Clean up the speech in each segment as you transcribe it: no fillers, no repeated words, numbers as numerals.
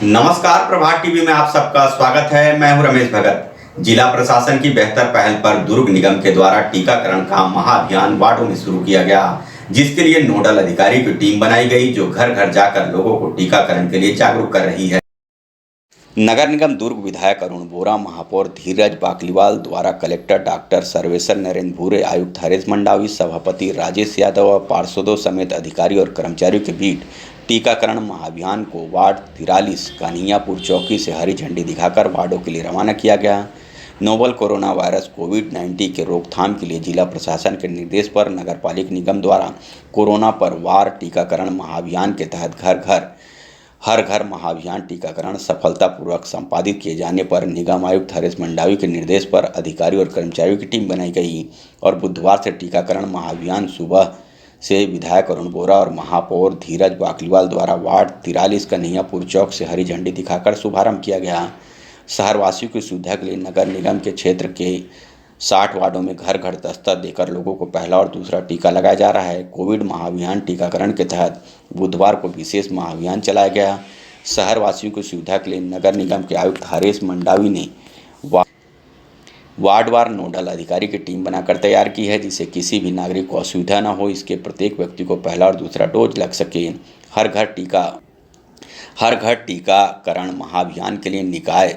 नमस्कार, प्रभात टीवी में आप सबका स्वागत है। मैं हूं रमेश भगत। जिला प्रशासन की बेहतर पहल पर दुर्ग निगम के द्वारा टीकाकरण का महाअभियान वार्डों में शुरू किया गया, जिसके लिए नोडल अधिकारी की टीम बनाई गई, जो घर घर जाकर लोगों को टीकाकरण के लिए जागरूक कर रही है। नगर निगम दुर्ग विधायक अरुण बोरा, महापौर धीरज बाकलीवाल द्वारा कलेक्टर डॉक्टर सर्वेश्वर नरेंद्र भूरे, आयुक्त हरीश मंडावी, सभापति राजेश यादव और पार्षदों समेत अधिकारी और कर्मचारियों के बीच टीकाकरण महाअभियान को वार्ड 43 कन्हैयापुर चौकी से हरी झंडी दिखाकर वार्डों के लिए रवाना किया गया। नोवल कोरोना वायरस कोविड-19 के रोकथाम के लिए जिला प्रशासन के निर्देश पर नगरपालिका निगम द्वारा कोरोना पर वार टीकाकरण महाअभियान के तहत हर घर महाअभियान टीकाकरण सफलतापूर्वक संपादित किए जाने पर निगम आयुक्त हरीश मंडावी के निर्देश पर अधिकारी और कर्मचारियों की टीम बनाई गई और बुधवार से टीकाकरण महाअभियान सुबह से विधायक अरुण बोरा और महापौर धीरज बाकलीवाल द्वारा वार्ड 43 कन्हैयापुर चौक से हरी झंडी दिखाकर शुभारंभ किया गया। शहरवासियों की सुविधा के लिए नगर निगम के क्षेत्र के 60 वार्डों में घर घर दस्तक देकर लोगों को पहला और दूसरा टीका लगाया जा रहा है। कोविड महाअभियान टीकाकरण के तहत बुधवार को विशेष महाअभियान चलाया गया। शहरवासियों की सुविधा के लिए नगर निगम के आयुक्त हरीश मंडावी ने वार्डवार नोडल अधिकारी की टीम बनाकर तैयार की है, जिससे किसी भी नागरिक को असुविधा न हो, इसके प्रत्येक व्यक्ति को पहला और दूसरा डोज लग सके। हर घर टीकाकरण महाअभियान के लिए निकाय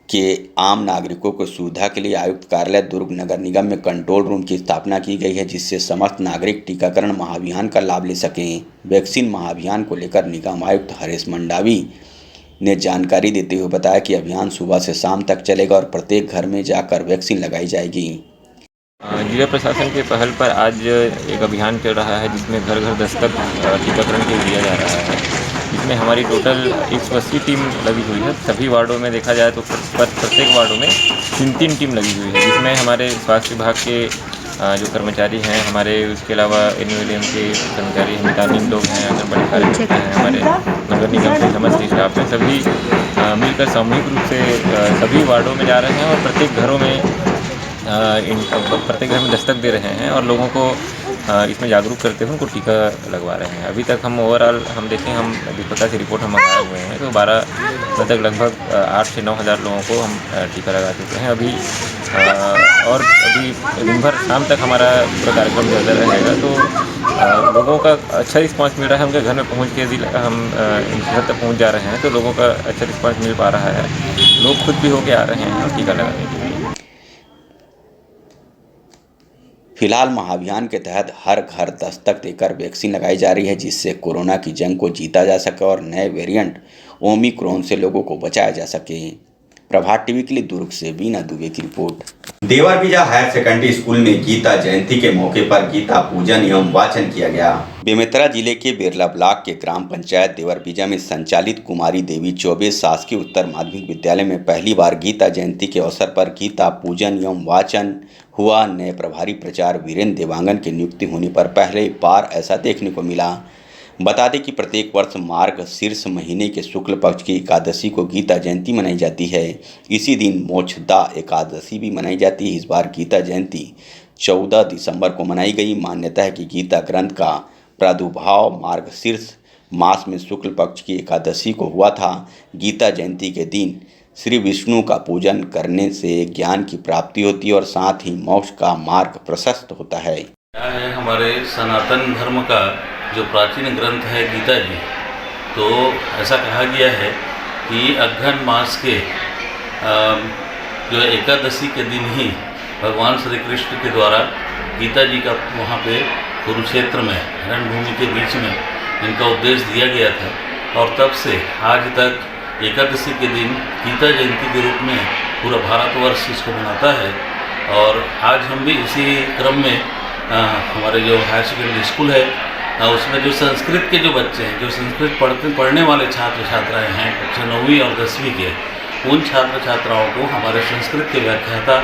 के आम नागरिकों को सुविधा के लिए आयुक्त कार्यालय दुर्ग नगर निगम में कंट्रोल रूम की स्थापना की गई है, जिससे समस्त नागरिक टीकाकरण महाअभियान का लाभ ले सकें। वैक्सीन महाअभियान को लेकर निगम आयुक्त हरीश मंडावी ने जानकारी देते हुए बताया कि अभियान सुबह से शाम तक चलेगा और प्रत्येक घर में जाकर वैक्सीन लगाई जाएगी। जिला प्रशासन के पहल पर आज एक अभियान चल रहा है, जिसमें घर घर दस्तक टीकाकरण के दिया जा रहा है। इसमें हमारी टोटल 180 टीम लगी हुई है। सभी वार्डों में देखा जाए तो प्रत्येक वार्डों में 3-3 टीम लगी हुई है, जिसमें हमारे स्वास्थ्य विभाग के जो कर्मचारी हैं, हमारे उसके अलावा NULM के कर्मचारी मितानिन लोग हैं, आंगनबाड़ी कार्यकर्ता हैं, हमारे नगर निगम के समस्त स्टाफ हैं, सभी मिलकर सामूहिक रूप से सभी वार्डों में जा रहे हैं और प्रत्येक घर में दस्तक दे रहे हैं और लोगों को इसमें जागरूक करते हुए उनको टीका लगवा रहे हैं। अभी तक हम ओवरऑल देखें, हम दीपका से रिपोर्ट हम मंगाए हुए हैं, तो 12 तक लगभग 8 से 9 हज़ार लोगों को हम टीका लगा चुके हैं अभी। और अभी दिन भर शाम तक हमारा पूरा कार्यक्रम चलता रहेगा, तो लोगों का अच्छा रिस्पांस मिल रहा है। उनके घर में पहुँच के हम घर तक पहुँच जा रहे हैं, तो लोगों का अच्छा रिस्पांस मिल पा रहा है। लोग खुद भी होके आ रहे हैं और टीका लगाने के लिए। फिलहाल महाअभियान के तहत हर घर दस्तक देकर वैक्सीन लगाई जा रही है, जिससे कोरोना की जंग को जीता जा सके और नए वेरिएंट ओमिक्रॉन से लोगों को बचाया जा सके। प्रभात टीवी के लिए दुर्ग से बीना दुबे की रिपोर्ट। देवरबीजा हायर सेकेंडरी स्कूल में गीता जयंती के मौके पर गीता पूजन एवं वाचन किया गया। बेमेतरा जिले के बेरला ब्लॉक के ग्राम पंचायत देवरबीजा में संचालित कुमारी देवी चौबे शासकीय उत्तर माध्यमिक विद्यालय में पहली बार गीता जयंती के अवसर पर गीता पूजन एवं वाचन हुआ। नए प्रभारी प्राचार्य वीरेंद्र देवांगन की नियुक्ति होने पर पहली बार ऐसा देखने को मिला। बता दें कि प्रत्येक वर्ष मार्ग शीर्ष महीने के शुक्ल पक्ष की एकादशी को गीता जयंती मनाई जाती है। इसी दिन मोक्षदा एकादशी भी मनाई जाती है। इस बार गीता जयंती 14 दिसंबर को मनाई गई। मान्यता है कि गीता ग्रंथ का प्रादुर्भाव मार्ग शीर्ष मास में शुक्ल पक्ष की एकादशी को हुआ था। गीता जयंती के दिन श्री विष्णु का पूजन करने से ज्ञान की प्राप्ति होती है और साथ ही मोक्ष का मार्ग प्रशस्त होता है। क्या है, हमारे सनातन धर्म का जो प्राचीन ग्रंथ है गीता जी, तो ऐसा कहा गया है कि अघन मास के जो एकादशी के दिन ही भगवान श्री कृष्ण के द्वारा गीता जी का वहाँ पे कुरुक्षेत्र में रणभूमि के बीच में इनका उपदेश दिया गया था। और तब से आज तक एकादशी के दिन गीता जयंती के रूप में पूरा भारतवर्ष इसको मनाता है। और आज हम भी इसी क्रम में हमारे जो हायर सेकेंडरी स्कूल है उसमें जो संस्कृत के जो बच्चे हैं, जो संस्कृत पढ़ने वाले छात्र छात्राएं हैं, कक्षा 9वीं और 10वीं के, उन छात्र छात्राओं को हमारे संस्कृत के व्याख्याता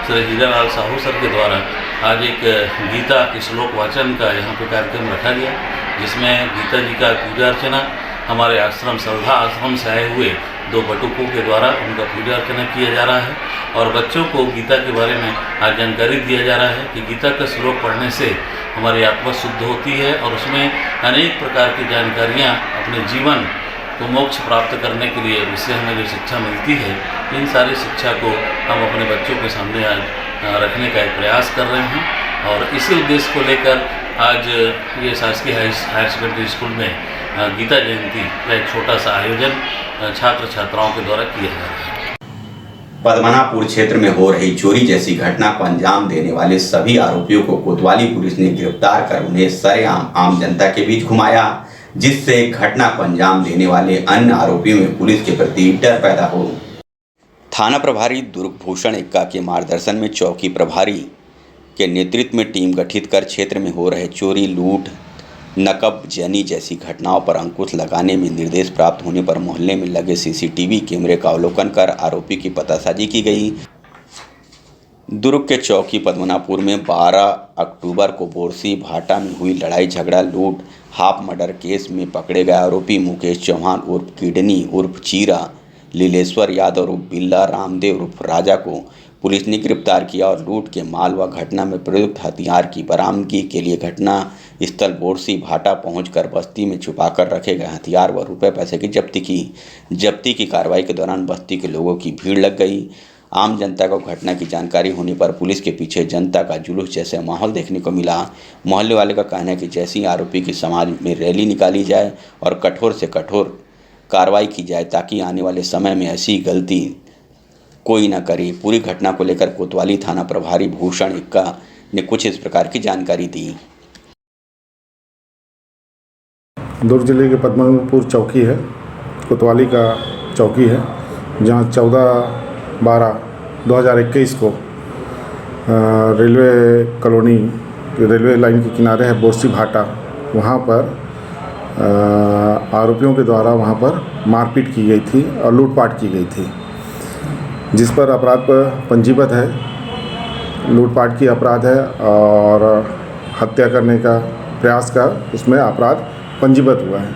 श्री हीरालाल साहू सर के द्वारा आज एक गीता के श्लोक वाचन का यहाँ पे कार्यक्रम रखा गया, जिसमें गीता जी का पूजा अर्चना हमारे आश्रम श्रद्धा आश्रम से आए हुए 2 बटुकों के द्वारा उनका पूजा अर्चना किया जा रहा है। और बच्चों को गीता के बारे में आज जानकारी दिया जा रहा है कि गीता का श्लोक पढ़ने से हमारी आत्मा शुद्ध होती है और उसमें अनेक प्रकार की जानकारियाँ अपने जीवन तो मोक्ष प्राप्त करने के लिए उससे हमें जो शिक्षा मिलती है, इन सारी शिक्षा को हम अपने बच्चों के सामने आज रखने का एक प्रयास कर रहे हैं। और इसी उद्देश्य को लेकर आज ये शासकीय हायर सेकेंडरी स्कूल में गीता जयंती का एक छोटा सा आयोजन छात्र छात्राओं के द्वारा किया जा रहा है। पद्मनापुर क्षेत्र में हो रही चोरी जैसी घटना को अंजाम देने वाले सभी आरोपियों को कोतवाली पुलिस ने गिरफ्तार कर उन्हें सरेआम आम जनता के बीच घुमाया, जिससे घटना को अंजाम देने वाले अन्य आरोपियों में पुलिस के प्रति डर पैदा हो। थाना प्रभारी दुर्ग भूषण एक्का के मार्गदर्शन में चौकी प्रभारी के नेतृत्व में टीम गठित कर क्षेत्र में हो रहे चोरी, लूट, नकबजनी जैसी घटनाओं पर अंकुश लगाने में निर्देश प्राप्त होने पर मोहल्ले में लगे सीसीटीवी कैमरे का अवलोकन कर आरोपी की पतासाजी की गई। दुर्ग के चौकी पद्मनापुर में 12 अक्टूबर को बोरसी भाटा में हुई लड़ाई झगड़ा, लूट, हाफ मर्डर केस में पकड़े गए आरोपी मुकेश चौहान उर्फ किडनी उर्फ चीरा, लीलेश्वर यादव उर्फ बिल्ला, रामदेव उर्फ राजा को पुलिस ने गिरफ्तार किया और लूट के माल व घटना में प्रयुक्त हथियार की बरामदगी के लिए घटना स्थल बोरसी भाटा पहुंचकर बस्ती में छुपाकर रखे गए हथियार व रुपए पैसे की जब्ती की कार्रवाई के दौरान बस्ती के लोगों की भीड़ लग गई। आम जनता को घटना की जानकारी होने पर पुलिस के पीछे जनता का जुलूस जैसे माहौल देखने को मिला। मोहल्ले वाले का कहना है कि जैसे ही आरोपी की समाज में रैली निकाली जाए और कठोर से कठोर कार्रवाई की जाए ताकि आने वाले समय में ऐसी गलती कोई न करे। पूरी घटना को लेकर कोतवाली थाना प्रभारी भूषण एक्का ने कुछ इस प्रकार की जानकारी दी। दुर्ग जिले के पद्मनापुर चौकी है, कोतवाली का चौकी है, जहां 14/12/2021 को रेलवे कॉलोनी रेलवे लाइन के किनारे है बोरसी भाटा, वहां पर आरोपियों के द्वारा वहां पर मारपीट की गई थी और लूटपाट की गई थी, जिस पर अपराध पर पंजीबद्ध है। लूटपाट की अपराध है और हत्या करने का प्रयास का उसमें अपराध पंजीबद्ध हुआ है।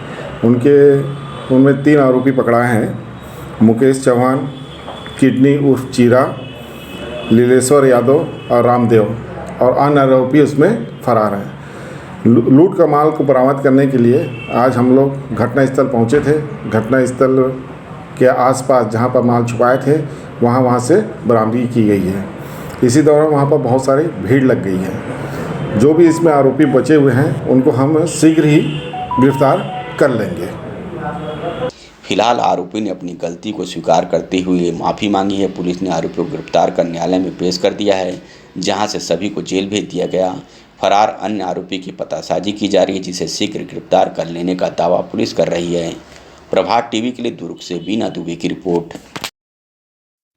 उनमें 3 आरोपी पकड़ाए हैं, मुकेश चौहान, किडनी उर्फ चीरा, लीलेश्वर यादव और रामदेव, और अन्य आरोपी उसमें फरार हैं। लूट का माल को बरामद करने के लिए आज हम लोग घटनास्थल पहुंचे थे। घटनास्थल के आसपास जहां पर माल छुपाए थे वहां से बरामदगी की गई है। इसी दौरान वहां पर बहुत सारी भीड़ लग गई है। जो भी इसमें आरोपी बचे हुए हैं उनको हम शीघ्र ही गिरफ्तार कर लेंगे। फिलहाल आरोपी ने अपनी गलती को स्वीकार करते हुए माफ़ी मांगी है। पुलिस ने आरोपियों को गिरफ्तार कर न्यायालय में पेश कर दिया है, जहां से सभी को जेल भेज दिया गया। फरार अन्य आरोपी की पतासाजी की जा रही है, जिसे शीघ्र गिरफ्तार कर लेने का दावा पुलिस कर रही है। प्रभात टीवी के लिए दुर्ग से बीना दुबे की report.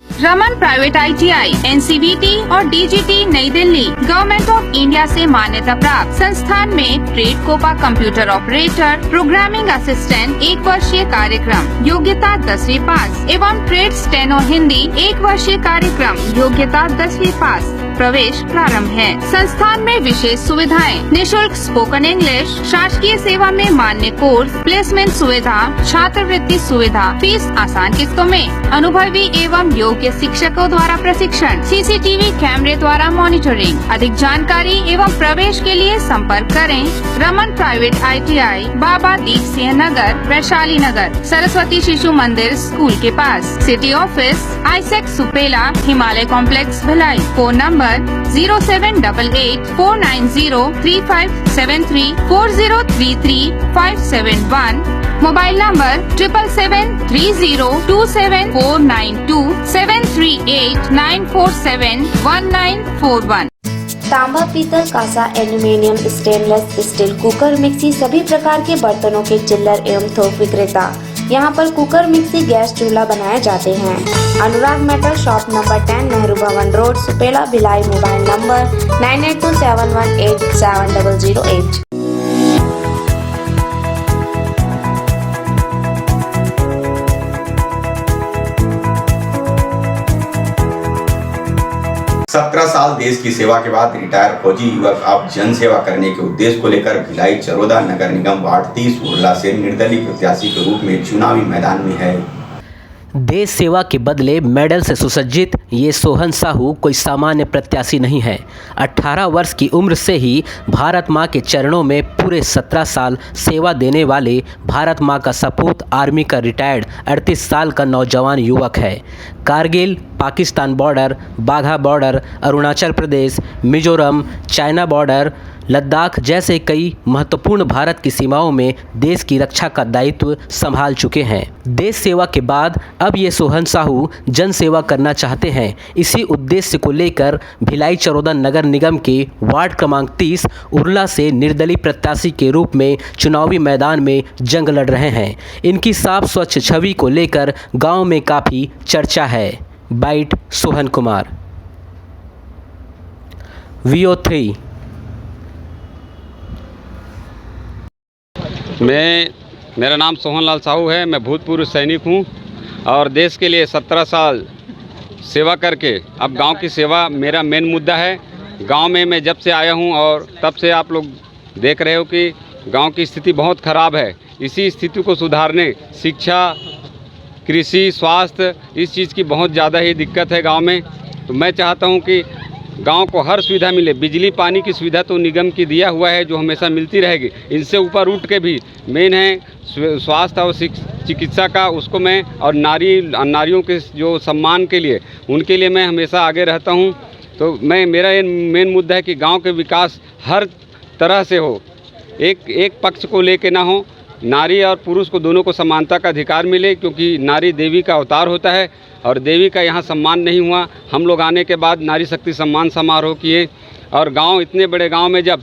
Raman private ITI, NCVT और DGT नई दिल्ली गवर्नमेंट ऑफ इंडिया से मान्यता प्राप्त संस्थान में trade COPA computer operator, programming assistant 1 वर्षीय कार्यक्रम, योग्यता 10वीं पास एवं ट्रेड स्टेनो हिंदी 1 वर्षीय कार्यक्रम, योग्यता 10वीं पास। प्रवेश प्रारंभ है। संस्थान में विशेष सुविधाएं, निशुल्क स्पोकन इंग्लिश, शासकीय सेवा में मान्य कोर्स, प्लेसमेंट सुविधा, छात्रवृत्ति सुविधा, फीस आसान किस्तों में, अनुभवी एवं योग्य शिक्षकों द्वारा प्रशिक्षण, CCTV कैमरे द्वारा मॉनिटरिंग। अधिक जानकारी एवं प्रवेश के लिए संपर्क करें Raman private ITI, Baba Deep Singh Nagar, Vaishali Nagar, Saraswati Shishu Mandir school के पास। सिटी ऑफिस आइसेक Supela, Himalaya complex Bhilai. Phone number 0788 490 3573 4033 571। Mobile number 7770 27492 738 947 1941। तांबा, पीतल, कांसा, aluminium, stainless steel, cooker, mixie सभी प्रकार के बर्तनों के चिल्लर एवं थोक विक्रेता। यहाँ पर कुकर, मिक्सी, गैस चूल्हा बनाए जाते हैं। अनुराग मेटल शॉप नंबर 10 नेहरू भवन road, Supela, Bhilai. Mobile number 9827187008। सत्रह साल देश की सेवा के बाद रिटायर फौजी युवक अब जन सेवा करने के उद्देश्य को लेकर भिलाई चरोदा नगर निगम वार्ड 30 उरला से निर्दलीय प्रत्याशी के रूप में चुनावी मैदान में है। देश सेवा के बदले मेडल से सुसज्जित ये सोहन साहू कोई सामान्य प्रत्याशी नहीं है। 18 वर्ष की उम्र से ही भारत माँ के चरणों में पूरे 17 साल सेवा देने वाले भारत माँ का सपूत आर्मी का रिटायर्ड 38 साल का नौजवान युवक है। कारगिल, पाकिस्तान बॉर्डर, बाघा border, Arunachal Pradesh, Mizoram, China border, Ladakh जैसे कई महत्वपूर्ण भारत की सीमाओं में देश की रक्षा का दायित्व संभाल चुके हैं। देश सेवा के बाद अब ये सोहन साहू जन सेवा करना चाहते हैं। इसी उद्देश्य को लेकर भिलाई चरोदा नगर निगम के वार्ड क्रमांक 30 उरला से निर्दलीय प्रत्याशी के रूप में चुनावी मैदान में जंग लड़ रहे हैं। इनकी साफ स्वच्छ छवि को लेकर गाँव में काफ़ी चर्चा है। Bite Sohan Kumar, VO3। मेरा नाम सोहन लाल साहू है। मैं भूतपूर्व सैनिक हूँ और देश के लिए 17 साल सेवा करके अब गांव की सेवा मेरा मेन मुद्दा है। गांव में मैं जब से आया हूँ और तब से आप लोग देख रहे हो कि गांव की स्थिति बहुत ख़राब है। इसी स्थिति को सुधारने शिक्षा, कृषि, स्वास्थ्य, इस चीज़ की बहुत ज़्यादा ही दिक्कत है गांव में। तो मैं चाहता हूं कि गांव को हर सुविधा मिले। बिजली पानी की सुविधा तो निगम की दिया हुआ है जो हमेशा मिलती रहेगी। इनसे ऊपर उठ के भी मेन है स्वास्थ्य और चिकित्सा का, उसको मैं और नारियों के जो सम्मान के लिए उनके लिए मैं हमेशा आगे रहता हूं। तो मेरा ये मेन मुद्दा है कि गांव के विकास हर तरह से हो, एक पक्ष को लेके ना हो। नारी और पुरुष को दोनों को समानता का अधिकार मिले, क्योंकि नारी देवी का अवतार होता है और देवी का यहाँ सम्मान नहीं हुआ। हम लोग आने के बाद नारी शक्ति सम्मान समारोह किए और गांव, इतने बड़े गांव में जब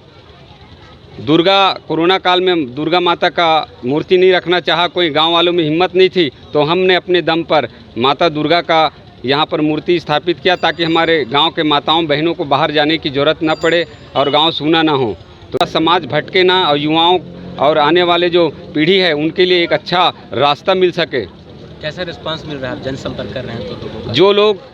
कोरोना काल में दुर्गा माता का मूर्ति नहीं रखना चाहा, कोई गांव वालों में हिम्मत नहीं थी, तो हमने अपने दम पर माता दुर्गा का यहाँ पर मूर्ति स्थापित किया ताकि हमारे गांव के माताओं बहनों को बाहर जाने की ज़रूरत न पड़े और गांव सूना ना हो, तो समाज भटके ना और युवाओं और आने वाले जो पीढ़ी है उनके लिए एक अच्छा रास्ता मिल सके। कैसा रिस्पांस मिल रहा है? आप जनसंपर्क कर रहे हैं तो लोगों का? जो लोग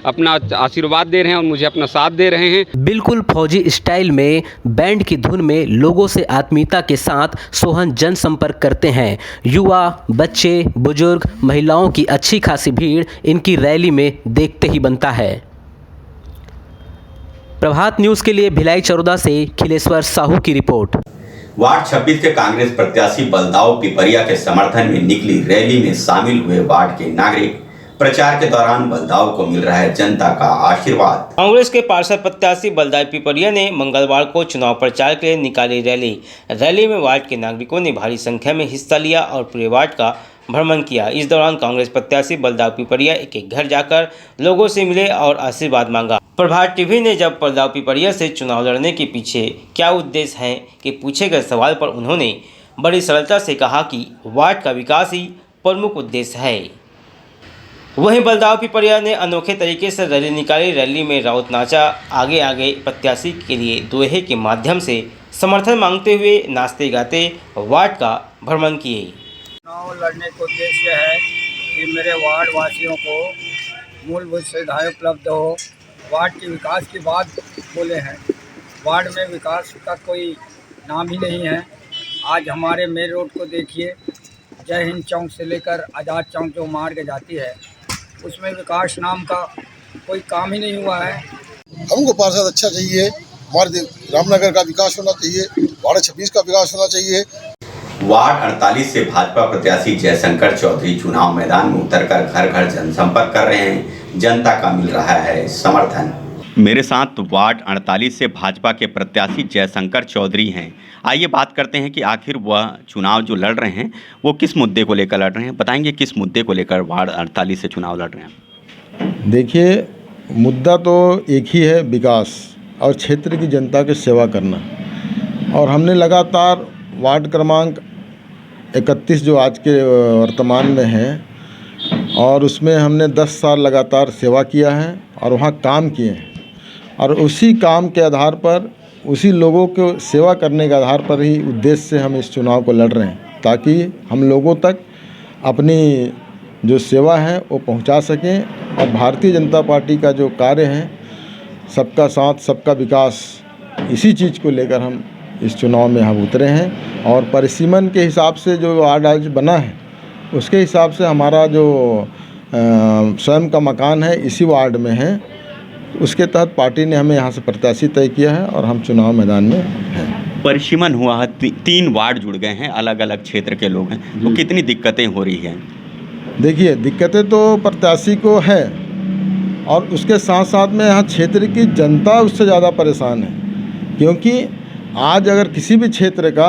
अपना आशीर्वाद दे रहे हैं और मुझे अपना साथ दे रहे हैं। बिल्कुल फौजी स्टाइल में बैंड की धुन में लोगों से आत्मीयता के साथ सोहन जनसंपर्क करते हैं। युवा, बच्चे, बुजुर्ग, महिलाओं की अच्छी खासी भीड़ इनकी रैली में देखते ही बनता है। प्रभात न्यूज़ के लिए भिलाई चरोदा से खिलेश्वर साहू की रिपोर्ट। वार्ड 26 के कांग्रेस प्रत्याशी बलदाऊ पिपरिया के समर्थन में निकली रैली में शामिल हुए वार्ड के नागरिक। प्रचार के दौरान बलदाऊ को मिल रहा है जनता का आशीर्वाद। कांग्रेस के पार्षद प्रत्याशी बलदाऊ पिपरिया ने मंगलवार को चुनाव प्रचार के लिए निकाली रैली में वार्ड के नागरिकों ने भारी संख्या में हिस्सा लिया और पूरे वार्ड का भ्रमण किया। इस दौरान कांग्रेस प्रत्याशी बलदाऊ पिपरिया एक घर जाकर लोगों से मिले और आशीर्वाद मांगा। प्रभात टीवी ने जब बलदाऊ पिपरिया से चुनाव लड़ने के पीछे क्या उद्देश्य है कि पूछे गए सवाल पर उन्होंने बड़ी सरलता से कहा कि वार्ड का विकास ही प्रमुख उद्देश्य है। वहीं बलदाऊ पिपरिया ने अनोखे तरीके से रैली निकाली। रैली में राउत नाचा, आगे आगे प्रत्याशी के लिए दोहे के माध्यम से समर्थन मांगते हुए नाचते गाते वार्ड का भ्रमण किए। चुनाव लड़ने का उद्देश्य है कि मेरे वार्ड वासियों को मूलभूत सुविधाएं उपलब्ध हो। वार्ड के विकास की बात बोले हैं। वार्ड में विकास का कोई नाम ही नहीं है। आज हमारे मेन रोड को देखिए, जय हिंद चौक से लेकर आज़ाद चौक जो मार्ग जाती है, उसमें विकास नाम का कोई काम ही नहीं हुआ है। हमको पार्षद अच्छा चाहिए, हमारे रामनगर का विकास होना चाहिए, वार्ड 26 का विकास होना चाहिए। वार्ड 48 से भाजपा प्रत्याशी जयशंकर चौधरी चुनाव मैदान में उतरकर घर घर जनसंपर्क कर रहे हैं। जनता का मिल रहा है समर्थन। मेरे साथ वार्ड 48 से भाजपा के प्रत्याशी जयशंकर चौधरी हैं। आइए बात करते हैं कि आखिर वह चुनाव जो लड़ रहे हैं वो किस मुद्दे को लेकर लड़ रहे हैं। बताएंगे किस मुद्दे को लेकर वार्ड 48 से चुनाव लड़ रहे हैं। देखिए, मुद्दा तो एक ही है, विकास और क्षेत्र की जनता की सेवा करना। और हमने लगातार वार्ड क्रमांक 31 जो आज के वर्तमान में है, और उसमें हमने 10 साल लगातार सेवा किया है और वहाँ काम किए हैं। और उसी काम के आधार पर, उसी लोगों को सेवा करने के आधार पर ही उद्देश्य से हम इस चुनाव को लड़ रहे हैं, ताकि हम लोगों तक अपनी जो सेवा है वो पहुंचा सकें। और भारतीय जनता पार्टी का जो कार्य है, सबका साथ सबका विकास, इसी चीज़ को लेकर हम इस चुनाव में हम उतरे हैं। और परिसीमन के हिसाब से जो वार्ड आज बना है, उसके हिसाब से हमारा जो स्वयं का मकान है इसी वार्ड में है, उसके तहत पार्टी ने हमें यहाँ से प्रत्याशी तय किया है और हम चुनाव मैदान में हैं। परिसीमन हुआ है, 3 वार्ड जुड़ गए हैं, अलग अलग क्षेत्र के लोग हैं, तो कितनी दिक्कतें हो रही हैं? देखिए, दिक्कतें तो प्रत्याशी को है और उसके साथ साथ में यहाँ क्षेत्र की जनता उससे ज़्यादा परेशान है, क्योंकि आज अगर किसी भी क्षेत्र का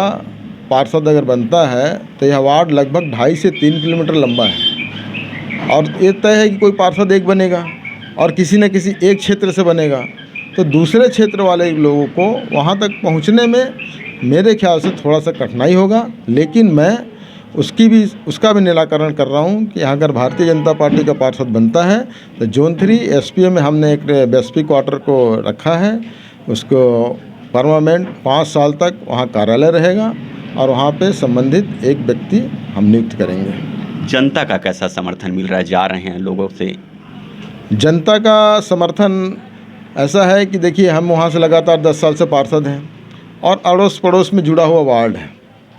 पार्षद अगर बनता है तो यह वार्ड लगभग 2.5 से 3 किलोमीटर लंबा है और ये तय है कि कोई पार्षद एक बनेगा और किसी न किसी एक क्षेत्र से बनेगा, तो दूसरे क्षेत्र वाले लोगों को वहाँ तक पहुँचने में मेरे ख्याल से थोड़ा सा कठिनाई होगा। लेकिन मैं उसका भी निराकरण कर रहा हूँ कि अगर भारतीय जनता पार्टी का पार्षद बनता है तो जोन 3 एसपीए में हमने एक एसपी क्वार्टर को रखा है, उसको परमानेंट 5 साल तक वहाँ कार्यालय रहेगा और वहाँ पे संबंधित एक व्यक्ति हम नियुक्त करेंगे। जनता का कैसा समर्थन मिल रहा है, जा रहे हैं लोगों से? जनता का समर्थन ऐसा है कि देखिए, हम वहाँ से लगातार 10 साल से पार्षद हैं और अड़ोस पड़ोस में जुड़ा हुआ वार्ड है,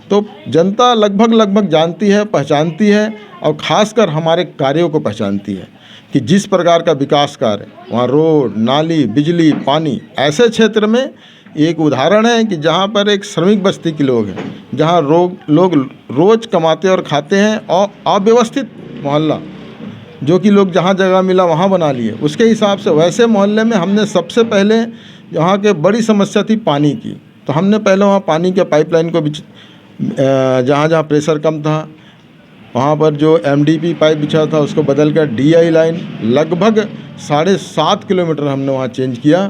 तो जनता लगभग जानती है, पहचानती है और ख़ासकर हमारे कार्यों को पहचानती है कि जिस प्रकार का विकास कार्य वहाँ रोड, नाली, बिजली, पानी, ऐसे क्षेत्र में एक उदाहरण है कि जहाँ पर एक श्रमिक बस्ती के लोग हैं, जहाँ लोग रोज़ कमाते और खाते हैं और अव्यवस्थित मोहल्ला जो कि लोग जहाँ जगह मिला वहाँ बना लिए, उसके हिसाब से वैसे मोहल्ले में हमने सबसे पहले वहाँ के बड़ी समस्या थी पानी की, तो हमने पहले वहाँ पानी के पाइपलाइन को जहाँ प्रेशर कम था वहाँ पर जो एमडीपी पाइप बिछा था उसको बदल कर डीआई लाइन लगभग 7.5 किलोमीटर हमने वहाँ चेंज किया।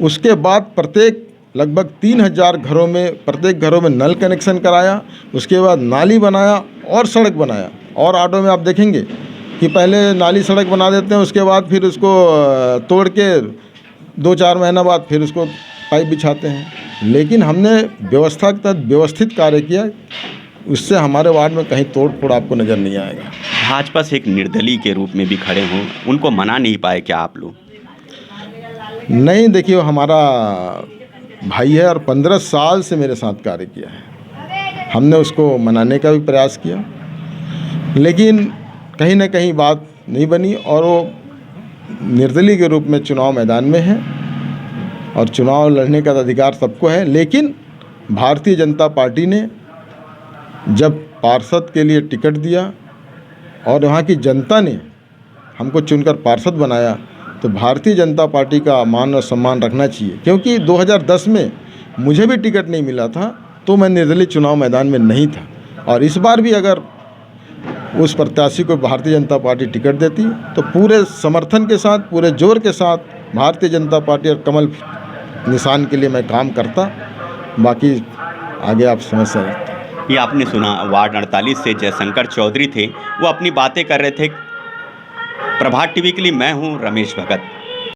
उसके बाद प्रत्येक लगभग 3000 घरों में प्रत्येक घरों में नल कनेक्शन कराया, उसके बाद नाली बनाया और सड़क बनाया। और आडो में आप देखेंगे कि पहले नाली सड़क बना देते हैं, उसके बाद फिर उसको तोड़ के 2-4 महीना बाद फिर उसको पाइप बिछाते हैं। लेकिन हमने व्यवस्था के तहत व्यवस्थित कार्य किया, उससे हमारे वार्ड में कहीं तोड़ फोड़ आपको नज़र नहीं आएगा। भाजपा से एक निर्दलीय के रूप में भी खड़े हों, उनको मना नहीं पाए क्या आप लोग? नहीं, देखिए, वो हमारा भाई है और 15 साल से मेरे साथ कार्य किया है। हमने उसको मनाने का भी प्रयास किया, लेकिन कहीं ना कहीं बात नहीं बनी और वो निर्दलीय के रूप में चुनाव मैदान में है और चुनाव लड़ने का अधिकार सबको है। लेकिन भारतीय जनता पार्टी ने जब पार्षद के लिए टिकट दिया और वहाँ की जनता ने हमको चुनकर पार्षद बनाया, तो भारतीय जनता पार्टी का मान और सम्मान रखना चाहिए। क्योंकि 2010 में मुझे भी टिकट नहीं मिला था तो मैं निर्दलीय चुनाव मैदान में नहीं था, और इस बार भी अगर उस प्रत्याशी को भारतीय जनता पार्टी टिकट देती तो पूरे समर्थन के साथ, पूरे जोर के साथ भारतीय जनता पार्टी और कमल निशान के लिए मैं काम करता। बाकी आगे आप समझ सकते। ये आपने सुना, वार्ड 48 से जयशंकर चौधरी थे, वो अपनी बातें कर रहे थे। प्रभात टीवी के लिए मैं हूँ रमेश भगत।